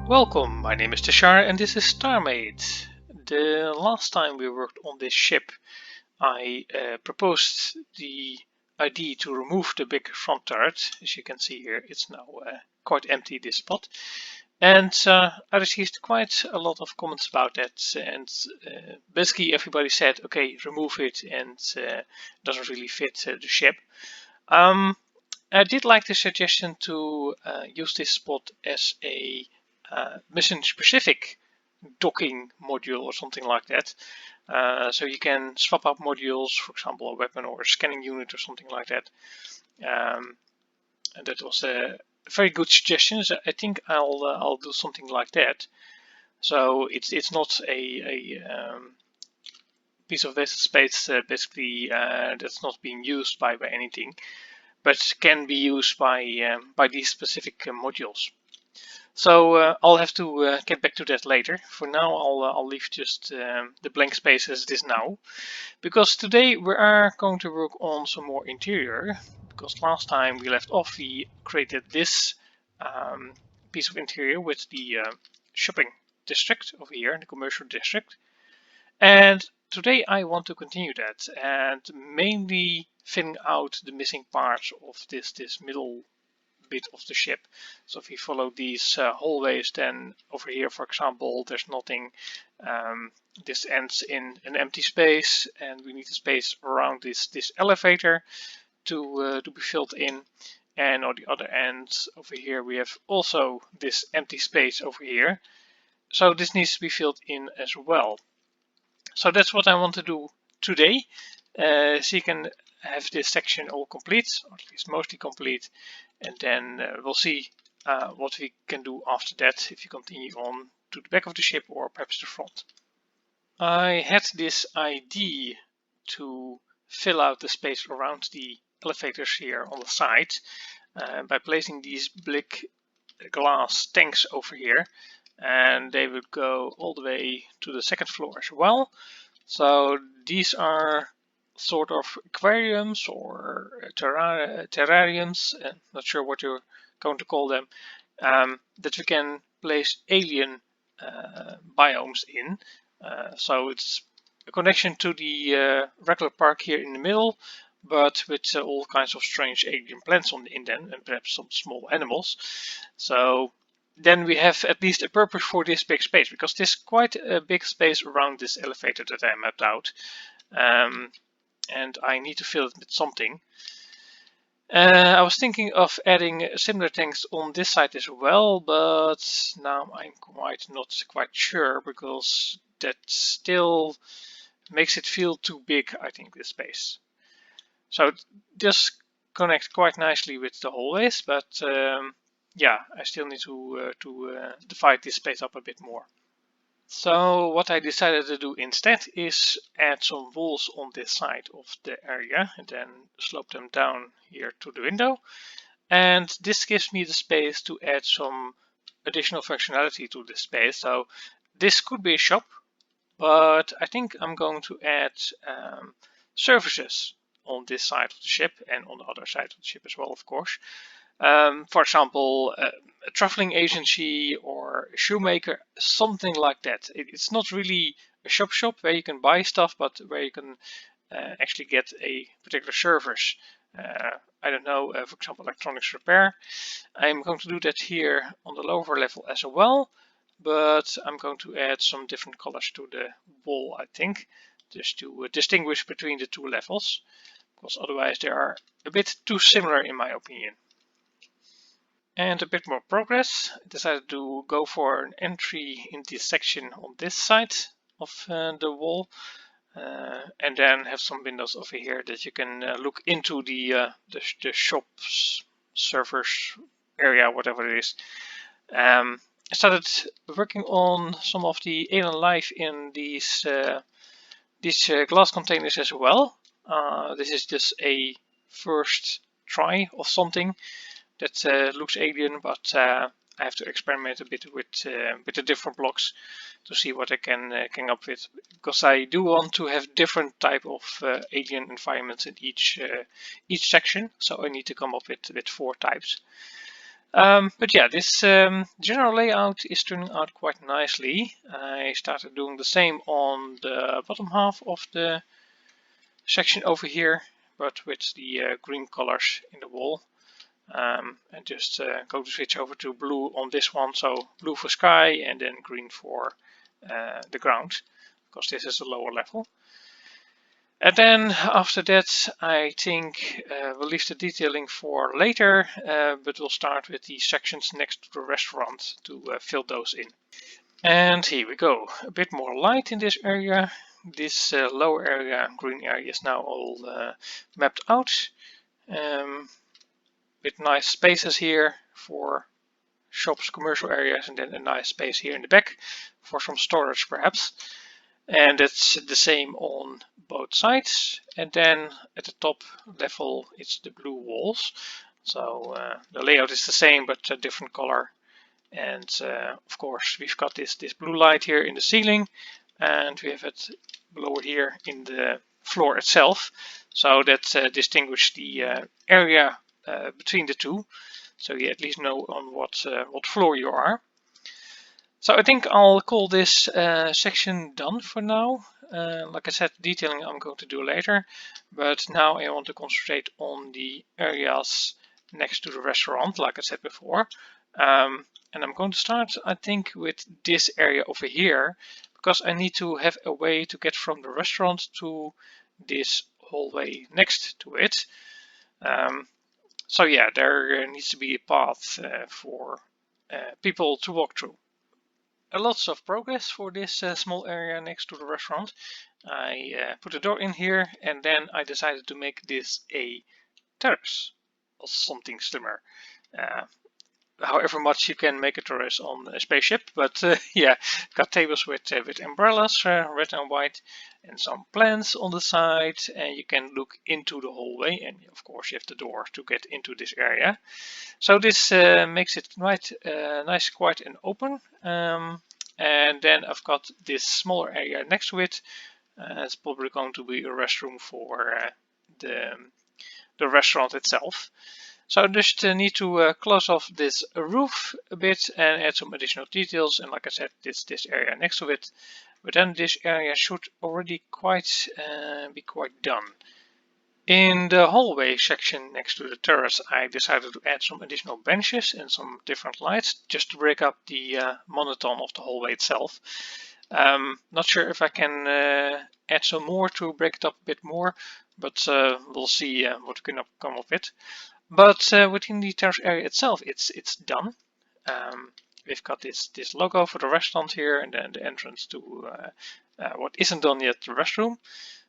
Welcome, my name is Tashar and this is StarMade. The last time we worked on this ship, I proposed the idea to remove the big front turret. As you can see here, it's now quite empty, this spot. And I received quite a lot of comments about that, and basically everybody said, okay, remove it, and doesn't really fit the ship. I did like the suggestion to use this spot as a mission specific docking module or something like that. So you can swap out modules, for example, a weapon or a scanning unit or something like that. And that was a very good suggestion. So I think I'll do something like that. So it's not a piece of data space basically that's not being used by anything, but can be used by these specific modules. So I'll have to get back to that later. For now, I'll leave just the blank space as it is now, because today we are going to work on some more interior. Because last time we left off, we created this piece of interior with the shopping district over here, the commercial district. And today I want to continue that and mainly filling out the missing parts of this middle bit of the ship. So if we follow these hallways, then over here, for example, there's nothing. This ends in an empty space, and we need a space around this elevator to be filled in. And on the other end over here, we have also this empty space over here. So this needs to be filled in as well. So that's what I want to do today. So you can have this section all complete, or at least mostly complete, and then we'll see what we can do after that if you continue on to the back of the ship or perhaps the front. I had this idea to fill out the space around the elevators here on the side by placing these big glass tanks over here, and they would go all the way to the second floor as well. So these are sort of aquariums or terrariums, not sure what you're going to call them, that we can place alien biomes in. So it's a connection to the regular park here in the middle, but with all kinds of strange alien plants in them and perhaps some small animals. So then we have at least a purpose for this big space, because there's quite a big space around this elevator that I mapped out. And I need to fill it with something. I was thinking of adding similar tanks on this side as well, but now I'm not quite sure, because that still makes it feel too big, I think, this space. So it does connect quite nicely with the hallways, but yeah, I still need to divide this space up a bit more. So what I decided to do instead is add some walls on this side of the area and then slope them down here to the window. And this gives me the space to add some additional functionality to this space. So this could be a shop, but I think I'm going to add services on this side of the ship and on the other side of the ship as well, of course. For example, a traveling agency or a shoemaker, something like that. It's not really a shop where you can buy stuff, but where you can actually get a particular service. I don't know, for example, electronics repair. I'm going to do that here on the lower level as well, but I'm going to add some different colors to the wall, I think, just to distinguish between the two levels, because otherwise they are a bit too similar in my opinion. And a bit more progress. I decided to go for an entry in this section on this side of the wall, and then have some windows over here that you can look into the shops, servers area, whatever it is. I started working on some of the alien life in these glass containers as well. This is just a first try of something that looks alien, but I have to experiment a bit with the different blocks to see what I can come up with, because I do want to have different type of alien environments in each section. So I need to come up with 4 types. But yeah, this general layout is turning out quite nicely. I started doing the same on the bottom half of the section over here, but with the green colors in the wall. And just going to switch over to blue on this one, so blue for sky and then green for the ground, because this is the lower level. And then after that, I think we'll leave the detailing for later, but we'll start with the sections next to the restaurant to fill those in. And here we go, a bit more light in this area. This lower area, green area, is now all mapped out. With nice spaces here for shops, commercial areas, and then a nice space here in the back for some storage perhaps. And it's the same on both sides. And then at the top level, it's the blue walls. So the layout is the same, but a different color. And of course, we've got this blue light here in the ceiling, and we have it below here in the floor itself. So that distinguishes the area between the two. So you at least know on what floor you are. So I think I'll call this section done for now. Like I said, detailing I'm going to do later, but now I want to concentrate on the areas next to the restaurant, like I said before. And I'm going to start, I think, with this area over here, because I need to have a way to get from the restaurant to this hallway next to it. So yeah, there needs to be a path for people to walk through. Lots of progress for this small area next to the restaurant. I put a door in here, and then I decided to make this a terrace or something slimmer. However much you can make a terrace on a spaceship, but yeah, got tables with umbrellas, red and white, and some plants on the side, and you can look into the hallway, and of course you have the door to get into this area. So this makes it quite nice, quiet and open. And then I've got this smaller area next to it. It's probably going to be a restroom for the restaurant itself. So I just need to close off this roof a bit and add some additional details. And like I said, this area next to it. But then this area should already be quite done. In the hallway section next to the terrace, I decided to add some additional benches and some different lights just to break up the monotone of the hallway itself. Not sure if I can add some more to break it up a bit more, but we'll see what we can come up with. But within the terrace area itself, it's done. We've got this logo for the restaurant here, and then the entrance to what isn't done yet, the restroom.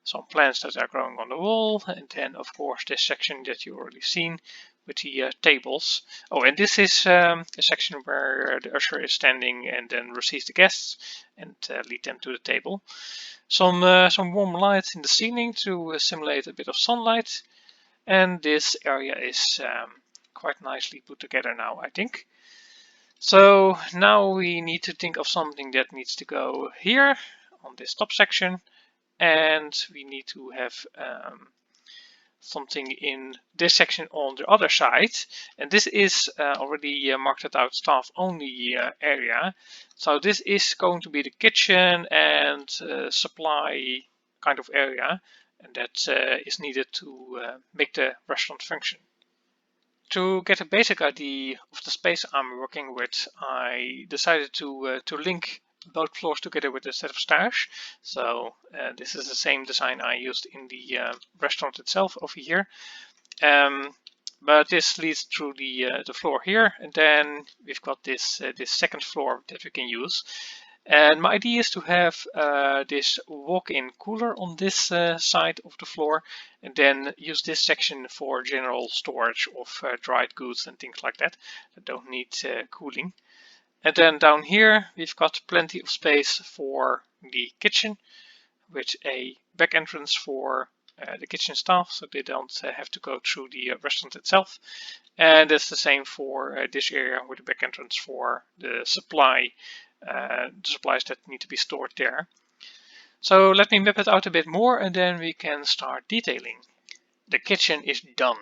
Some plants that are growing on the wall, and then of course this section that you already seen with the tables. Oh, and this is a section where the usher is standing and then receives the guests and lead them to the table. Some warm lights in the ceiling to simulate a bit of sunlight, and this area is quite nicely put together now, I think. So now we need to think of something that needs to go here on this top section. And we need to have something in this section on the other side. And this is already marked out staff only area. So this is going to be the kitchen and supply kind of area. And that is needed to make the restaurant function. To get a basic idea of the space I'm working with, I decided to link both floors together with a set of stairs. So this is the same design I used in the restaurant itself over here. But this leads through the floor here, and then we've got this second floor that we can use. And my idea is to have this walk-in cooler on this side of the floor, and then use this section for general storage of dried goods and things like that that don't need cooling. And then down here we've got plenty of space for the kitchen with a back entrance for the kitchen staff, so they don't have to go through the restaurant itself. And that's the same for this area with the back entrance for the supplies that need to be stored there. So let me map it out a bit more, and then we can start detailing. The kitchen is done.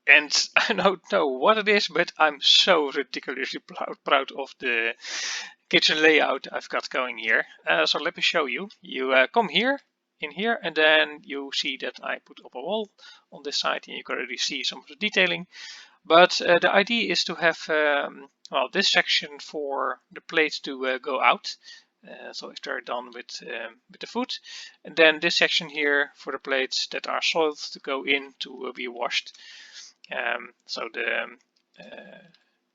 And I don't know what it is, but I'm so ridiculously proud of the kitchen layout I've got going here. So let me show you. You come here, in here, and then you see that I put up a wall on this side, and you can already see some of the detailing. But the idea is to have well, this section for the plates to go out. So if they're done with the food, and then this section here for the plates that are soiled to go in to be washed. So the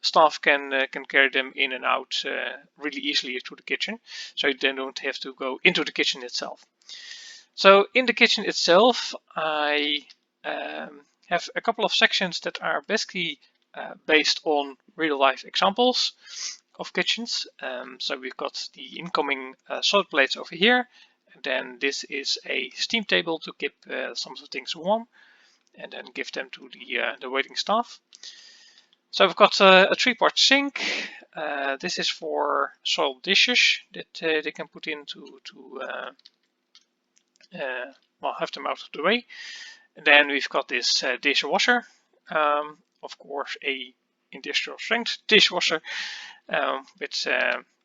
staff can carry them in and out really easily through the kitchen, so you then don't have to go into the kitchen itself. So in the kitchen itself, I have a couple of sections that are basically based on real life examples of kitchens. So we've got the incoming solid plates over here, and then this is a steam table to keep some of the things warm and then give them to the waiting staff. So we've got a three-part sink. This is for soiled dishes that they can put in to well, have them out of the way. And then we've got this dishwasher, of course a industrial strength dishwasher with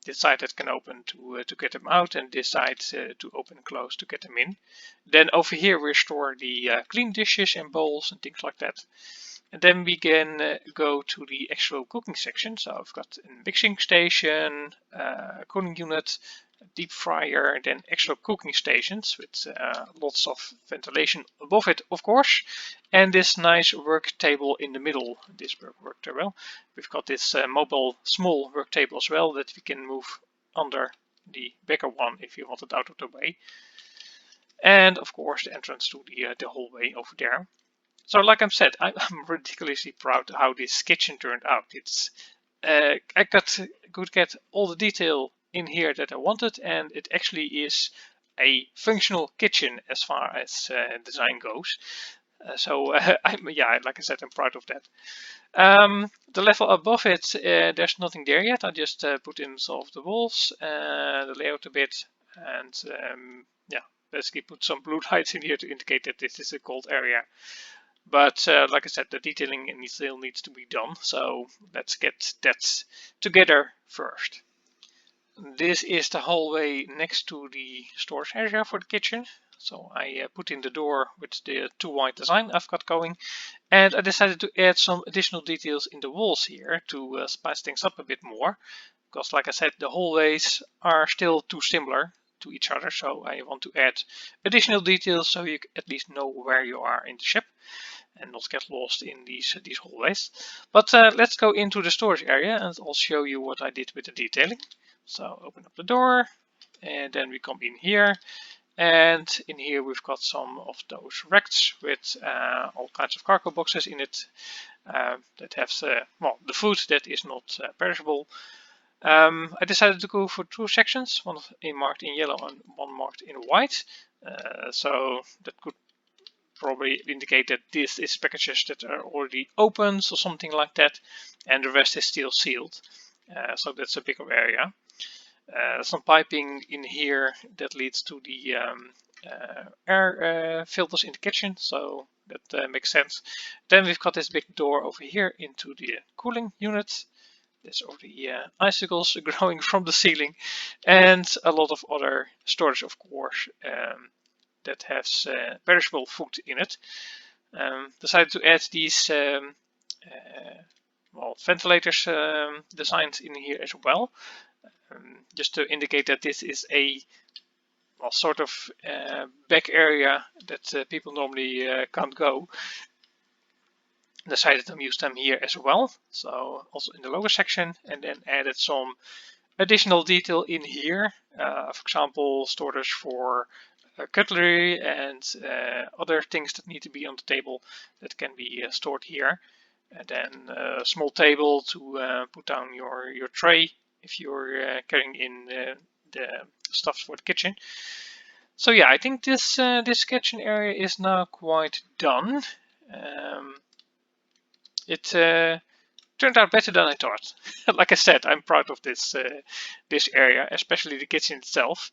this side that can open to get them out, and this side to open and close to get them in. Then over here we store the clean dishes and bowls and things like that. And then we can go to the actual cooking section. So I've got a mixing station, a cooling unit, a deep fryer, then actual cooking stations with lots of ventilation above it, of course, and this nice work table in the middle. This worked very well. We've got this mobile small work table as well that we can move under the bigger one if you want it out of the way. And of course the entrance to the hallway over there. So like I said, I'm ridiculously proud how this kitchen turned out. It's I could get all the detail in here that I wanted, and it actually is a functional kitchen as far as design goes. Yeah, like I said, I'm proud of that. The level above it, there's nothing there yet. I just put in some of the walls, the layout a bit, and yeah, basically put some blue lights in here to indicate that this is a cold area. But like I said, the detailing still needs to be done, so let's get that together first. This is the hallway next to the storage area for the kitchen. So I put in the door with the two wide design I've got going, and I decided to add some additional details in the walls here to spice things up a bit more, because like I said, the hallways are still too similar to each other, so I want to add additional details so you at least know where you are in the ship and not get lost in these hallways. But let's go into the storage area and I'll show you what I did with the detailing. So open up the door, and then we come in here, and in here we've got some of those racks with all kinds of cargo boxes in it that have well, the food that is not perishable. I decided to go for two sections, one marked in yellow and one marked in white. So that could probably indicate that this is packages that are already opened or something like that, and the rest is still sealed. So that's a bigger area. Some piping in here that leads to the air filters in the kitchen, so that makes sense. Then we've got this big door over here into the cooling unit. There's already icicles growing from the ceiling, and a lot of other storage, of course, that has perishable food in it. Decided to add these well, ventilators designs in here as well, just to indicate that this is a well, sort of back area that people normally can't go. Decided to use them here as well, so also in the lower section, and then added some additional detail in here. For example, storage for cutlery and other things that need to be on the table that can be stored here. And then a small table to put down your tray if you're carrying in the stuff for the kitchen. So yeah, I think this kitchen area is now quite done. It turned out better than I thought. Like I said, I'm proud of this area, especially the kitchen itself.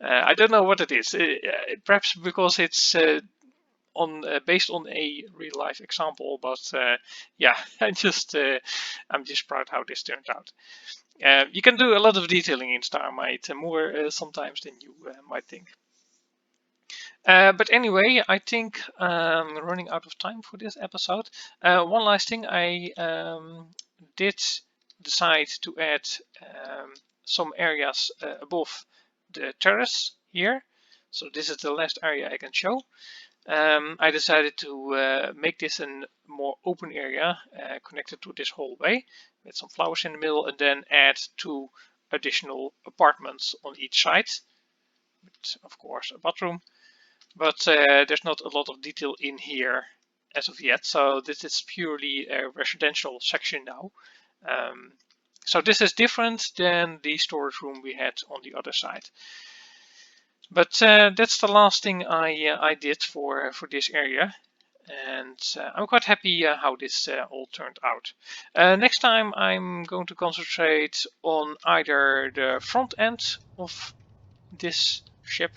I don't know what it is. Perhaps because it's on based on a real life example, but yeah, I'm just proud how this turned out. You can do a lot of detailing in StarMade, more sometimes than you might think. But anyway, I think running out of time for this episode. One last thing, I did decide to add some areas above the terrace here. So this is the last area I can show. I decided to make this a more open area connected to this hallway with some flowers in the middle, and then add 2 additional apartments on each side, with of course a bathroom. But there's not a lot of detail in here as of yet, so this is purely a residential section now. So this is different than the storage room we had on the other side. But that's the last thing I did for this area, and I'm quite happy how this all turned out. Next time I'm going to concentrate on either the front end of this ship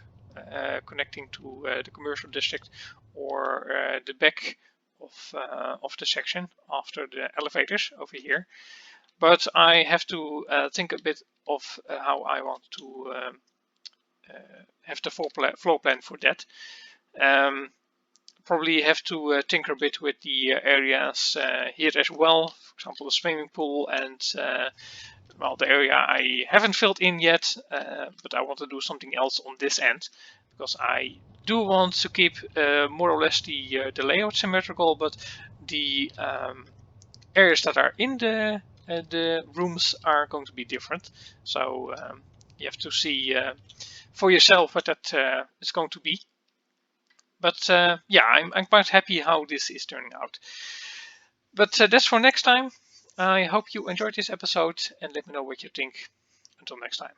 connecting to the commercial district, or the back of the section after the elevators over here. But I have to think a bit of how I want to have the floor plan for that. Probably have to tinker a bit with the areas here as well. For example, the swimming pool and well, the area I haven't filled in yet, but I want to do something else on this end, because I do want to keep more or less the layout symmetrical, but the areas that are in the rooms are going to be different. So you have to see for yourself what that is going to be. But yeah, I'm quite happy how this is turning out. But that's for next time. I hope you enjoyed this episode, and let me know what you think. Until next time.